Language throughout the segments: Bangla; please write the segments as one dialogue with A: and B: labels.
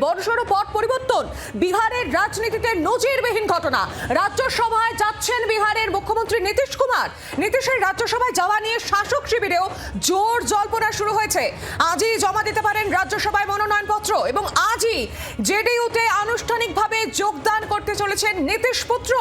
A: বড়সড় পট পরিবর্তন, বিহারের রাজনীতিতে নজিরবিহীন ঘটনা। রাজ্যসভায় যাচ্ছেন বিহারের মুখ্যমন্ত্রী নীতিশ কুমার। নীতিশের রাজ্যসভায় যাওয়া নিয়ে শাসক শিবিরেও জোর জল্পনা শুরু হয়েছে। আজই জমা দিতে পারেন রাজ্যসভায় মনোনয়নপত্র এবং আজই জেডিইউতে আনুষ্ঠানিকভাবে যোগদান করতে চলেছেন নীতিশ পুত্র।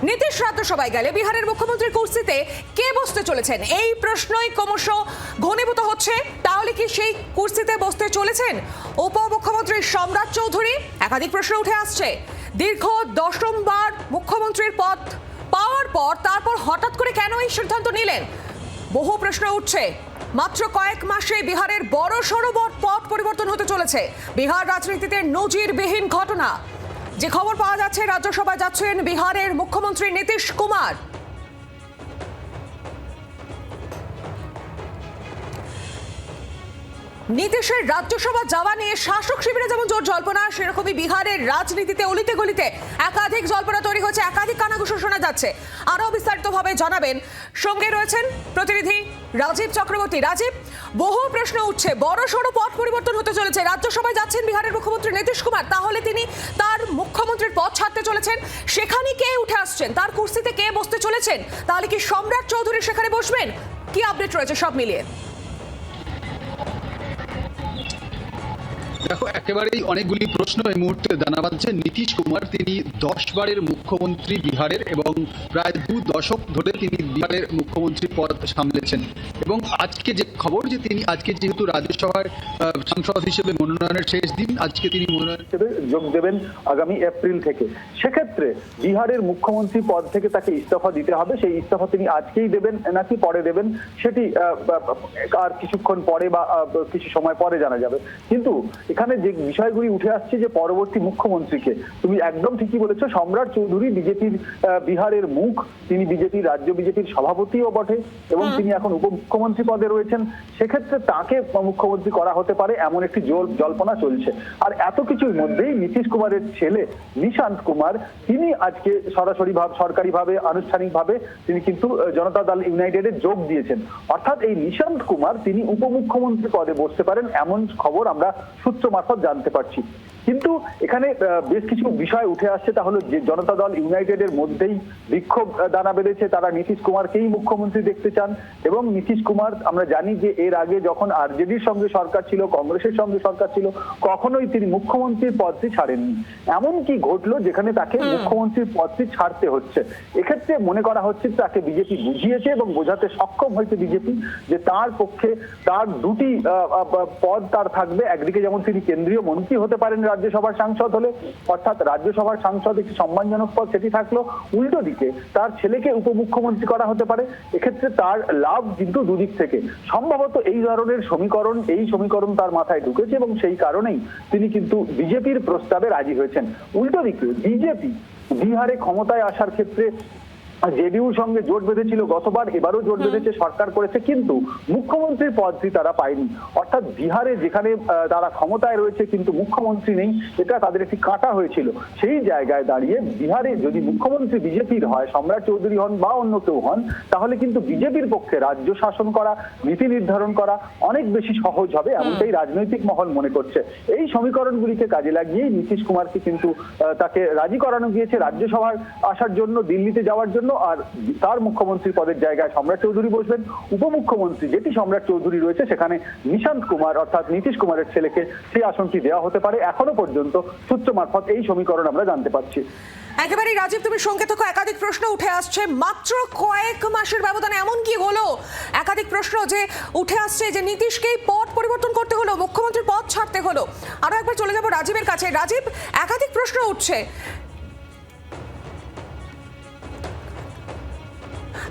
A: নীতিশ রাজ্যসভায় গেলে বিহারের মুখ্যমন্ত্রীর কুর্সিতে কে বসতে চলেছেন, এই প্রশ্নই ক্রমশ ঘনীভূত হচ্ছে। তাহলে কি সেই কুর্সিতে বসতে চলেছেন উপমুখ্যমন্ত্রী সম্রাট চৌধুরী? একাধিক প্রশ্ন উঠে আসছে। দীর্ঘ 10বার মুখ্যমন্ত্রীর পদ পাওয়ার পর তারপর হঠাৎ করে কেন এই সিদ্ধান্ত নিলেন, বহু প্রশ্ন উঠছে। মাত্র কয়েক মাসে বিহারের বড়সড় পট পরিবর্তন হতে চলেছে। বিহার রাজনীতিতে নজিরবিহীন ঘটনা। যে খবর পাওয়া যাচ্ছে, রাজ্যসভায় যাচ্ছেন বিহারের মুখ্যমন্ত্রী নীতিশ কুমার। নীতিশের রাজ্যসভা যাওয়া নিয়ে শাসক শিবিরে যেমন জোর জল্পনা, সেরকমই বিহারের রাজনীতিতে অলিতে গলিতে একাধিক জল্পনা তৈরি হচ্ছে, একাধিক কানাঘুষো শোনা যাচ্ছে। আরো বিস্তারিতভাবে জানাবেন, সঙ্গে রয়েছেন প্রতিনিধি রাজীব চক্রবর্তী। রাজীব, বহু প্রশ্ন উঠছে, বড়সড় পট পরিবর্তন হতে চলেছে। রাজ্যসভায় যাচ্ছেন বিহারের মুখ্যমন্ত্রী নীতিশ কুমার, তাহলে তিনি তার মুখ্যমন্ত্রীর পদ ছাড়তে চলেছেন। সেখানে কে উঠে আসছেন, তার কুর্সিতে কে বসতে চলেছেন? তাহলে কি সম্রাট চৌধুরী সেখানে বসবেন? কি আপডেট রয়েছে সব মিলিয়ে?
B: দেখো, একেবারেই অনেকগুলি প্রশ্ন এই মুহূর্তে দানা বাঁধছে। নীতিশ কুমার তিনি 10 বারের মুখ্যমন্ত্রী বিহারের এবং প্রায় 2 দশক ধরে তিনি বিহারের মুখ্যমন্ত্রী পদ সামলেছেন। এবং আজকে যে খবর যে তিনি আজকে যেহেতু রাজ্যসভার সাংসদ হিসেবে মনোনয়নের শেষ দিন, আজকে তিনি মনোনয়ন
C: হিসেবে যোগ দেবেন আগামী এপ্রিল থেকে। সেক্ষেত্রে বিহারের মুখ্যমন্ত্রী পদ থেকে তাকে ইস্তফা দিতে হবে। সেই ইস্তফা তিনি আজকেই দেবেন নাকি পরে দেবেন সেটি আর কিছুক্ষণ পরে বা কিছু সময় পরে জানা যাবে। কিন্তু এখানে যে বিষয়গুলি উঠে আসছে যে পরবর্তী মুখ্যমন্ত্রীকে, তুমি একদম ঠিকই বলেছো, সম্রাট চৌধুরী বিজেপির বিহারের মুখ, তিনি বিজেপির রাজ্য বিজেপির সভাপতিও বটে এবং তিনি এখন উপমুখ্যমন্ত্রী পদে রয়েছেন। সেক্ষেত্রে তাকে মুখ্যমন্ত্রী করা হতে পারে এমন একটি জল্পনা চলছে। আর এত কিছুর মধ্যেই নীতিশ কুমারের ছেলে নিশান্ত কুমার, তিনি আজকে সরাসরি সরকারিভাবে আনুষ্ঠানিকভাবে তিনি কিন্তু জনতা দল ইউনাইটেডে যোগ দিয়েছেন। অর্থাৎ এই নিশান্ত কুমার তিনি উপমুখ্যমন্ত্রী পদে বসতে পারেন এমন খবর আমরা সূত্র মারফত জানতে পারছি। কিন্তু এখানে বেশ কিছু বিষয় উঠে আসছে, তা হলো যে জনতা দল ইউনাইটেডের মধ্যেই বিক্ষোভ দানা বেঁধেছে। তারা নীতিশ কুমারকেই মুখ্যমন্ত্রী দেখতে চান এবং নীতিশ কুমার, আমরা জানি যে এর আগে যখন আরজেডির সঙ্গে সরকার ছিল, কংগ্রেসের সঙ্গে সরকার ছিল, কখনোই তিনি মুখ্যমন্ত্রীর পদটি ছাড়েননি। এমন কি ঘটলো যেখানে তাকে মুখ্যমন্ত্রীর পদটি ছাড়তে হচ্ছে? এক্ষেত্রে মনে করা হচ্ছে তাকে বিজেপি বুঝিয়েছে এবং বোঝাতে সক্ষম হয়েছে বিজেপি যে তার পক্ষে তার দুটি পদ তার থাকবে। একদিকে যেমন তিনি কেন্দ্রীয় মন্ত্রী হতে পারেন রাজ্যসভার সাংসদ হলে, অর্থাৎ রাজ্যসভার সাংসদ একটি সম্মানজনক পদ, সেটি থাকলো। উল্টো দিকে তার ছেলেকে উপমুখ্যমন্ত্রী করা হতে পারে। এক্ষেত্রে তার লাভ কিন্তু দুদিক থেকে। সম্ভবত এই ধরনের সমীকরণ তার মাথায় ঢুকেছে এবং সেই কারণেই তিনি কিন্তু বিজেপির প্রস্তাবে রাজি হয়েছেন। উল্টো দিকে বিজেপি বিহারে ক্ষমতায় আসার ক্ষেত্রে জেডিইউর সঙ্গে জোট বেঁধেছিল গতবার, এবারও জোট বেঁধেছে, সরকার করেছে, কিন্তু মুখ্যমন্ত্রীর পদটি তারা পায়নি। অর্থাৎ বিহারে যেখানে তারা ক্ষমতায় রয়েছে কিন্তু মুখ্যমন্ত্রী নেই, এটা তাদের একটি কাঁটা হয়েছিল। সেই জায়গায় দাঁড়িয়ে বিহারে যদি মুখ্যমন্ত্রী বিজেপির হয়, সম্রাট চৌধুরী হন বা অন্য কেউ হন, তাহলে কিন্তু বিজেপির পক্ষে রাজ্য শাসন করা, নীতি নির্ধারণ করা অনেক বেশি সহজ হবে, এমনটাই রাজনৈতিক মহল মনে করছে। এই সমীকরণগুলিকে কাজে লাগিয়েই নীতিশ কুমারকে কিন্তু তাকে রাজি করানো গিয়েছে রাজ্যসভার আসার জন্য, দিল্লিতে যাওয়ার জন্য। আর তার মুখ্যমন্ত্রী পদের জায়গায় সম্রাট চৌধুরী বসবেন। উপমুখ্যমন্ত্রী যেটি সম্রাট চৌধুরী রয়েছে সেখানে নিশান্ত কুমার অর্থাৎ নীতিশ কুমারের ছেলেকে সেই আসনটি দেওয়া হতে পারে। এখনো পর্যন্ত সূত্র মারফত এই সমীকরণ আমরা জানতে পারছি।
A: একেবারেই রাজীব, তুমি সঙ্গে থাকো। একাধিক প্রশ্ন উঠে আসছে মাত্র কয়েক মাসের ব্যবধানে। এমন কি হলো, একাধিক প্রশ্ন যে উঠে আসছে যে নীতিশকেই পদ পরিবর্তন করতে হলো, মুখ্যমন্ত্রীর পদ ছাড়তে হলো। আরো একবার চলে যাবো রাজীবের কাছে। রাজীব, একাধিক প্রশ্ন উঠছে,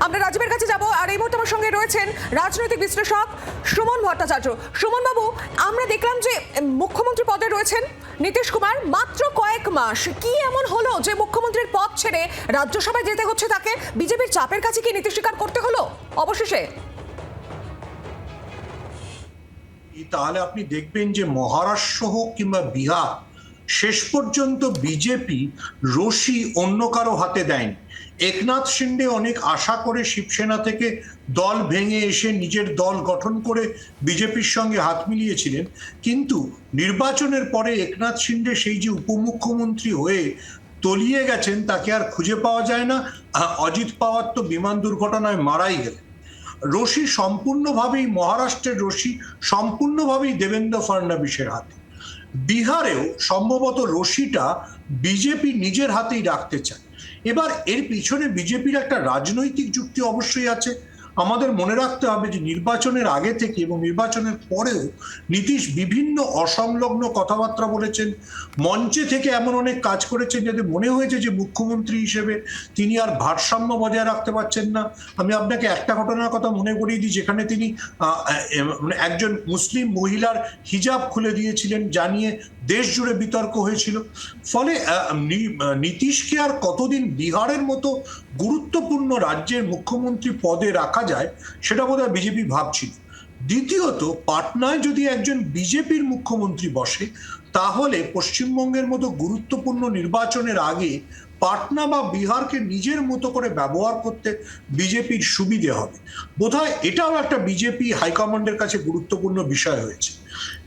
A: আমরা রাজীবের কাছে যাব। আর এই মুহূর্তে আমার সঙ্গে রয়েছেন রাজনৈতিক বিশ্লেষক সুমন ভট্টাচার্য। সুমন বাবু, আমরা দেখলাম যে মুখ্যমন্ত্রী পদে রয়েছেন নীতিশ কুমার, মাত্র কয়েক মাস। কি এমন হলো যে মুখ্যমন্ত্রীর পদ ছেড়ে রাজ্যসভায় যেতে হচ্ছে তাকে? বিজেপির চাপের কাছে কি নীতি স্বীকার করতে হলো অবশেষে?
D: তাহলে আপনি দেখবেন যে মহারাষ্ট্র হোক কিংবা বিহার, শেষ পর্যন্ত বিজেপি রশি অন্য কারো হাতে দেয়নি। একনাথ শিন্ডে অনেক আশা করে শিবসেনা থেকে দল ভেঙে এসে নিজের দল গঠন করে বিজেপির সঙ্গে হাত মিলিয়েছিলেন, কিন্তু নির্বাচনের পরে একনাথ শিন্ডে সেই যে উপমুখ্যমন্ত্রী হয়ে তলিয়ে গেছেন তাকে আর খুঁজে পাওয়া যায় না। অজিত পাওয়ার তো বিমান দুর্ঘটনায় মারাই গেলেন। রশি সম্পূর্ণভাবেই মহারাষ্ট্রের রশি সম্পূর্ণভাবেই দেবেন্দ্র ফডনবিসের হাতে। বিহারেও সম্ভবত রশিটা বিজেপি নিজের হাতেই রাখতে চায়। এবার এর পিছনে বিজেপির একটা রাজনৈতিক যুক্তি অবশ্যই আছে। আমাদের মনে রাখতে হবে যে নির্বাচনের আগে থেকে এবং নির্বাচনের পরেও নীতিশ বিভিন্ন অসংলগ্ন কথাবার্তা বলেছেন, মঞ্চে থেকে এমন অনেক কাজ করেছেন যাতে মনে হয়েছে যে মুখ্যমন্ত্রী হিসেবে তিনি আর ভারসাম্য বজায় রাখতে পারছেন না। আমি আপনাকে একটা ঘটনার কথা মনে করিয়ে দিই, যেখানে তিনি একজন মুসলিম মহিলার হিজাব খুলে দিয়েছিলেন, জানিয়ে দেশ জুড়ে বিতর্ক হয়েছিল। ফলে নীতিশকে আর কতদিন বিহারের মতো গুরুত্বপূর্ণ রাজ্যের মুখ্যমন্ত্রী পদে রাখা যায় সেটা বোধহয় বিজেপি ভাবছিল। দ্বিতীয়ত, পাটনায় যদি একজন বিজেপির মুখ্যমন্ত্রী বসে তাহলে পশ্চিমবঙ্গের মতো গুরুত্বপূর্ণ নির্বাচনের আগে পাটনা বা বিহারকে নিজের মতো করে ব্যবহার করতে বিজেপির সুবিধে হবে। বোধহয় এটাও একটা বিজেপি হাইকমান্ডের কাছে গুরুত্বপূর্ণ বিষয় হয়েছে।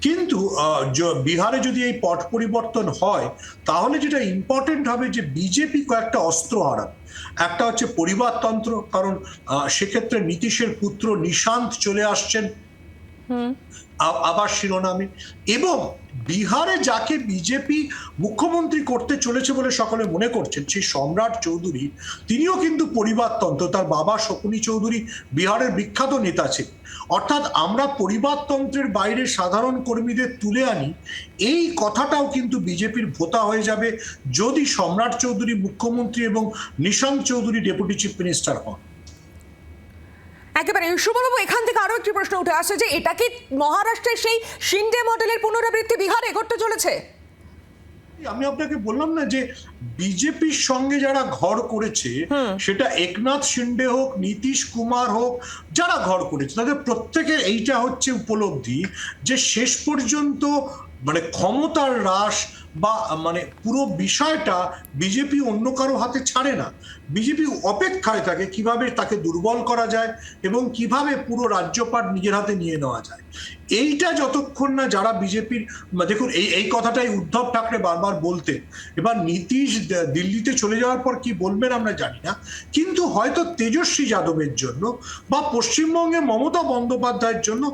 D: কিন্তু বিহারে যদি এই পট পরিবর্তন হয় তাহলে যেটা ইম্পর্টেন্ট হবে যে বিজেপি কয়েকটা অস্ত্র হারাবে। একটা হচ্ছে পরিবারতন্ত্র, কারণ সেক্ষেত্রে নীতিশের পুত্র নিশান্ত চলে আসছেন আবার শিরোনামে, এবং বিহারে যাকে বিজেপি মুখ্যমন্ত্রী করতে চলেছে বলে সকলে মনে করছেন সেই সম্রাট চৌধুরী, তিনিও কিন্তু পরিবারতন্ত্র। তার বাবা শকুনি চৌধুরী বিহারের বিখ্যাত নেতা ছিলেন। অর্থাৎ আমরা পরিবারতন্ত্রের বাইরে সাধারণ কর্মীদের তুলে আনি, এই কথাটাও কিন্তু বিজেপির ভোতা হয়ে যাবে যদি সম্রাট চৌধুরী মুখ্যমন্ত্রী এবং Nishant Chowdhury deputy chief minister হন।
A: একেবারে সুমনবাবু, এখান থেকে আরো একটি প্রশ্ন উঠে আসছে যে এটা কি মহারাষ্ট্রের সেই শিন্ডে মডেলের পুনরাবৃত্তি বিহারে ঘটতে চলেছে?
D: আমি আপনাকে বললাম না যে বিজেপির সঙ্গে যারা ঘর করেছে, সেটা একনাথ শিন্ডে হোক, নীতিশ কুমার হোক, যারা ঘর করেছে তাদের প্রত্যেকের এইটা হচ্ছে উপলব্ধি যে শেষ পর্যন্ত মানে ক্ষমতার হ্রাস বা মানে পুরো বিষয়টা বিজেপি অন্য কারো হাতে ছাড়ে না। বিজেপি অপেক্ষায় থাকে কিভাবে তাকে দুর্বল করা যায় এবং কিভাবে পুরো রাজ্যপাট নিজের হাতে নিয়ে নেওয়া যায়। এইটা যতক্ষণ না যারা বিজেপির, দেখুন এই কথাটাই উদ্ধব ঠাকরে বারবার বলতেন। এবার নীতিশ দিল্লিতে চলে যাওয়ার পর কি বলবেন আমরা জানি না, কিন্তু হয়তো তেজস্বী যাদবের জন্য বা পশ্চিমবঙ্গে মমতা বন্দ্যোপাধ্যায়ের জন্য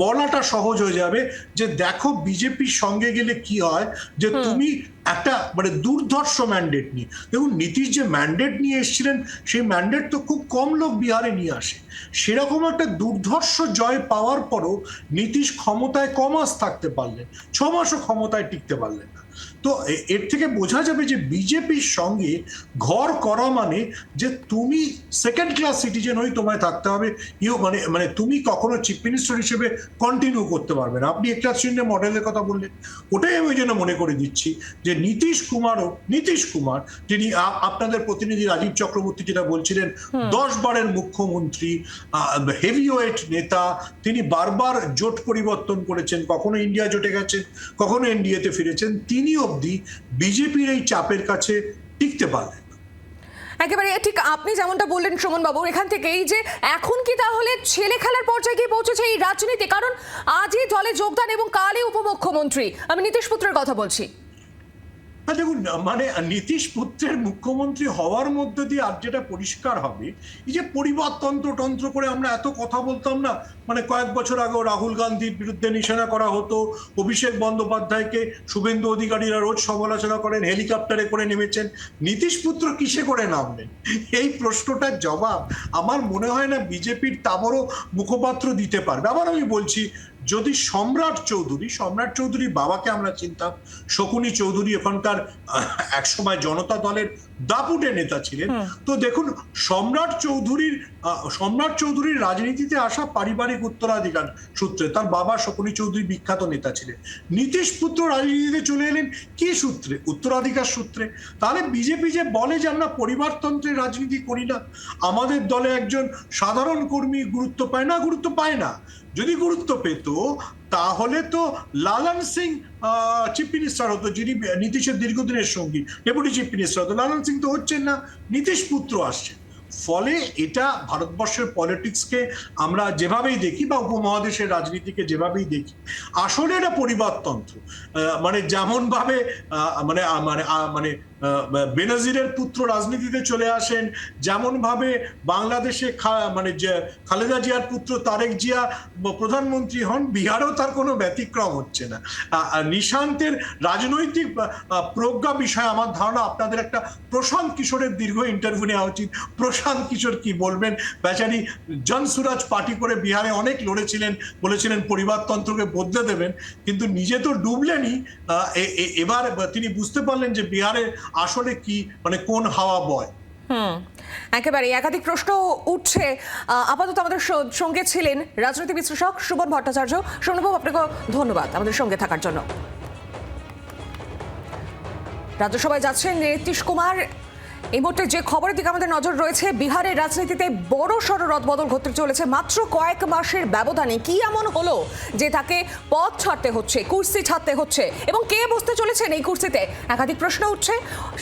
D: বলাটা সহজ হয়ে যাবে যে দেখো বিজেপির সঙ্গে গেলে কি হয়, যে তুমি একটা মানে দুর্ধর্ষ ম্যান্ডেট নিয়ে, দেখুন নীতিশ যে ম্যান্ডেট নিয়ে এসেছিলেন সেই ম্যান্ডেট তো খুব কম লোক বিহারে নিয়ে আসে। সেরকম একটা দুর্ধর্ষ জয় পাওয়ার পরও নীতিশ ক্ষমতায় কমাস থাকতে পারলেন, 6 মাসও ক্ষমতায় টিকতে পারলেন না। তো এর থেকে বোঝা যাবে যে বিজেপির সঙ্গে ঘর করা মানে যে তুমি সেকেন্ড ক্লাস সিটিজেন হয়ে তোমায় থাকতে হবে, মানে তুমি কখনো চিফ মিনিস্টার হিসেবে কন্টিনিউ করতে পারবে না। আপনি একনাথ শিন্ডে মডেলের কথা বললেন, ওটাই আমি ওই জন্য মনে করে দিচ্ছি যে নীতিশ কুমার যিনি আপনাদের প্রতিনিধি রাজীব চক্রবর্তী যেটা বলছিলেন 10 বারের মুখ্যমন্ত্রী, হেভিওয়েট নেতা, তিনি বারবার জোট পরিবর্তন করেছেন, কখনো ইন্ডিয়া জোটে গেছেন, কখনো এনডিএতে ফিরেছেন, তিনি অবধি বিজেপির এই চাপের কাছে টিকতে পারলেন।
A: একেবারে ঠিক আপনি যেমনটা বললেন সুমন বাবু, এখান থেকে এই যে এখন কি তাহলে ছেলে খেলার পর্যায়ে গিয়ে পৌঁছেছে এই রাজনীতি? কারণ আজই দলে যোগদান এবং কালই উপমুখ্যমন্ত্রী, আমি নীতিশ পুত্রের কথা বলছি।
D: দেখুন, মানে নীতিশ পুত্রের মুখ্যমন্ত্রী হওয়ার মধ্যে দিয়ে আজ যেটা পরিষ্কার হবে, এই যে পরিবারতন্ত্র করে আমরা এত কথা বলতাম না, মানে কয়েক বছর আগেও রাহুল গান্ধীর বিরুদ্ধে নিশানা করা হতো, অভিষেক বন্দ্যোপাধ্যায়কে শুভেন্দু অধিকারীরা রোজ সমালোচনা করেন, হেলিকপ্টারে করে নেমেছেন, নীতিশ পুত্র কিসে করে নামলেন? এই প্রশ্নটার জবাব আমার মনে হয় না বিজেপির তা বড় মুখপাত্র দিতে পারবে। আবার আমি বলছি, যদি সম্রাট চৌধুরী বাবাকে আমরা চিনতাম, শকুনি চৌধুরী এখানকার একসময় জনতা দলের দাপুটে নেতা ছিলেন, তো দেখুন সম্রাট চৌধুরীর রাজনীতিতে আসা পারিবারিক উত্তরাধিকার সূত্রে, তার বাবা শকুনি চৌধুরী বিখ্যাত নেতা ছিলেন। নীতিশ পুত্র রাজনীতিতে চলে এলেন কি সূত্রে? উত্তরাধিকার সূত্রে। তাহলে বিজেপি যে বলে যে আমরা পরিবারতন্ত্রের রাজনীতি করি না, আমাদের দলে একজন সাধারণ কর্মী গুরুত্ব পায় না, যদি গুরুত্ব পেত তাহলে তো লালন সিং চিফ মিনিস্টার হতো, যিনি নীতিশের দীর্ঘদিনের সঙ্গী, ডেপুটি চিফ মিনিস্টার হতো। লালন সিং তো হচ্ছেন না, নীতিশ পুত্র আসছে। ফলে এটা ভারতবর্ষের পলিটিক্সকে আমরা যেভাবেই দেখি বা উপমহাদেশের রাজনীতিকে যেভাবেই দেখি, আসলে এটা পরিবারতন্ত্র। মানে যেমন ভাবে মানে মানে মানে বেনজিরের পুত্র রাজনীতিতে চলে আসেন, যেমন ভাবে বাংলাদেশে মানে খালেদা জিয়ার পুত্র তারেক জিয়া প্রধানমন্ত্রী হন, বিহারেও তার কোনো ব্যতিক্রম হচ্ছে না। নিশান্তের রাজনৈতিক প্রজ্ঞা বিষয়ে আমার ধারণা আপনাদের একটা প্রশান্ত কিশোরের দীর্ঘ ইন্টারভিউ নেওয়া উচিত। প্রশান্ত কিশোর কি বলবেন? বেচারি জনসুরাজ পার্টি করে বিহারে অনেক লড়েছিলেন, বলেছিলেন পরিবারতন্ত্রকে বদলে দেবেন, কিন্তু নিজে তো ডুবলেনই। এবার তিনি বুঝতে পারলেন যে বিহারে আসলে কি মানে কোন হাওয়া বয়।
A: একেবারে একাধিক প্রশ্ন উঠছে। আপাতত আমাদের সঙ্গে ছিলেন রাজনৈতিক বিশ্লেষক সুবন ভট্টাচার্য। সোমবাবু, আপনাকে ধন্যবাদ আমাদের সঙ্গে থাকার জন্য। রাজ্যসভায় যাচ্ছেন নীতিশ কুমার। এই মুহূর্তে যে খবরের দিকে আমাদের নজর রয়েছে, বিহারের রাজনীতিতে বড় সড় রদবদল ঘটতে চলেছে মাত্র কয়েক মাসের ব্যবধানে। কি এমন হলো যে তাকে পদ ছাড়তে হচ্ছে, কুর্সি ছাড়তে হচ্ছে, এবং কে বসতে চলেছেন এই কুর্সিতে? একাধিক প্রশ্ন উঠছে।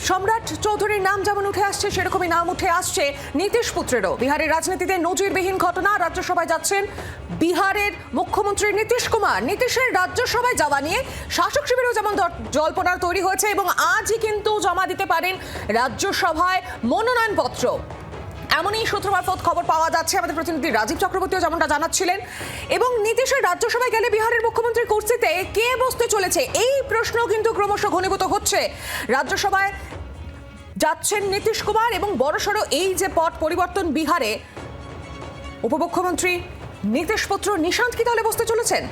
A: সম্রাট চৌধুরীর নাম যেমন উঠে আসছে, সেরকমই নাম উঠে আসছে নীতিশ পুত্রেরও। বিহারের রাজনীতিতে নজিরবিহীন ঘটনা। রাজ্যসভায় যাচ্ছেন বিহারের মুখ্যমন্ত্রী নীতিশ কুমার। নীতিশের রাজ্যসভায় যাওয়া নিয়ে শাসক শিবিরেও যেমন জল্পনা তৈরি হয়েছে, এবং আজই কিন্তু জমা দিতে পারেন রাজ্যসভায় মনোনয়নপত্র, এমনই সূত্র মারফত খবর পাওয়া যাচ্ছে। আমাদের প্রতিনিধি রাজীব চক্রবর্তীও যেমনটা জানাচ্ছিলেন। এবং নীতিশের রাজ্যসভায় গেলে বিহারের মুখ্যমন্ত্রীর কুর্সিতে কে বসতে চলেছে, এই প্রশ্ন কিন্তু ক্রমশ ঘনীভূত হচ্ছে। রাজ্যসভায় যাচ্ছেন নীতিশ কুমার, এবং বড়সড় এই যে পট পরিবর্তন বিহারে, উপমুখ্যমন্ত্রী নীতিশ পুত্র নিশান্ত কি তাহলে বসতে চলেছেন?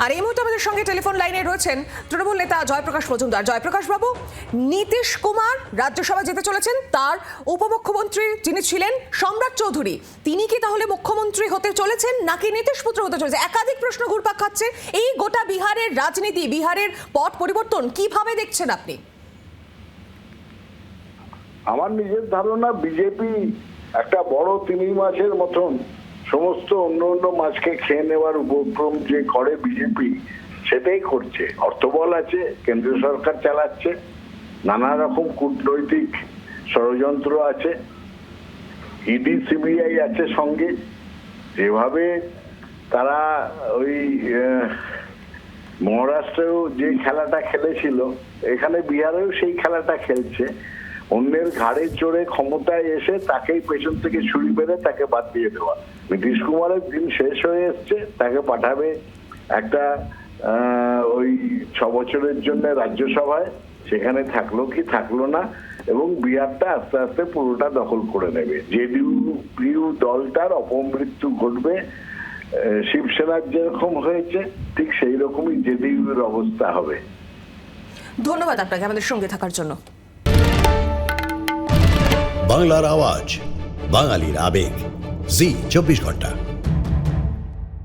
A: আর এই মুহূর্তে আমাদের সঙ্গে টেলিফোন লাইনে রয়েছেন তৃণমূল নেতা জয়প্রকাশ মজুমদার। জয়প্রকাশ বাবু, নীতিশ কুমার রাজ্যসভা যেতে চলেছেন, তার উপমুখ্যমন্ত্রী যিনি ছিলেন সম্রাট চৌধুরী, তিনি কি তাহলে মুখ্যমন্ত্রী হতে চলেছেন নাকি নীতিশ পুত্র হতে চলেছে? একাধিক প্রশ্ন ঘুরপাক খাচ্ছে। এই গোটা বিহারের রাজনীতি, বিহারের পট পরিবর্তন কিভাবে দেখছেন আপনি?
E: আমার নিজের ধারণা, বিজেপি একটা বড় তিমি মাছের মতন সমস্ত অন্য অন্য মাছকে খেয়ে নেওয়ার উপক্রম যে করে বিজেপি, সেটাই করছে। অর্থবল আছে, কেন্দ্রীয় সরকার চালাচ্ছে, নানা রকম কূটনৈতিক ষড়যন্ত্র আছে, ইডি সিবিআই আছে সঙ্গে। যেভাবে তারা ওই মহারাষ্ট্রেও যে খেলাটা খেলেছিল, এখানে বিহারেও সেই খেলাটা খেলছে। অন্যের ঘাড়ে চড়ে ক্ষমতায় এসে তাকেই পেছন থেকে ছুরি মেরে তাকে বাদ দিয়ে দেওয়া। নীতিশ কুমারের দিন শেষ হয়ে এসছে, তাকে পাঠাবে একটা ওই 6 বছরের জন্য রাজ্যসভায়, সেখানে থাকলো কি থাকলো না, এবং বিহারটা আস্তে আস্তে পুরোটা দখল করে নেবে। জেডিইউ দলটার অপমৃত্যু ঘটবে। শিবসেনার যেরকম হয়েছে ঠিক সেই রকমই জেডিইউর অবস্থা হবে।
A: ধন্যবাদ আপনাকে আমাদের সঙ্গে থাকার জন্য।
F: বাংলার আওয়াজ, বাঙালির আবেগ, জি 24 ঘন্টা।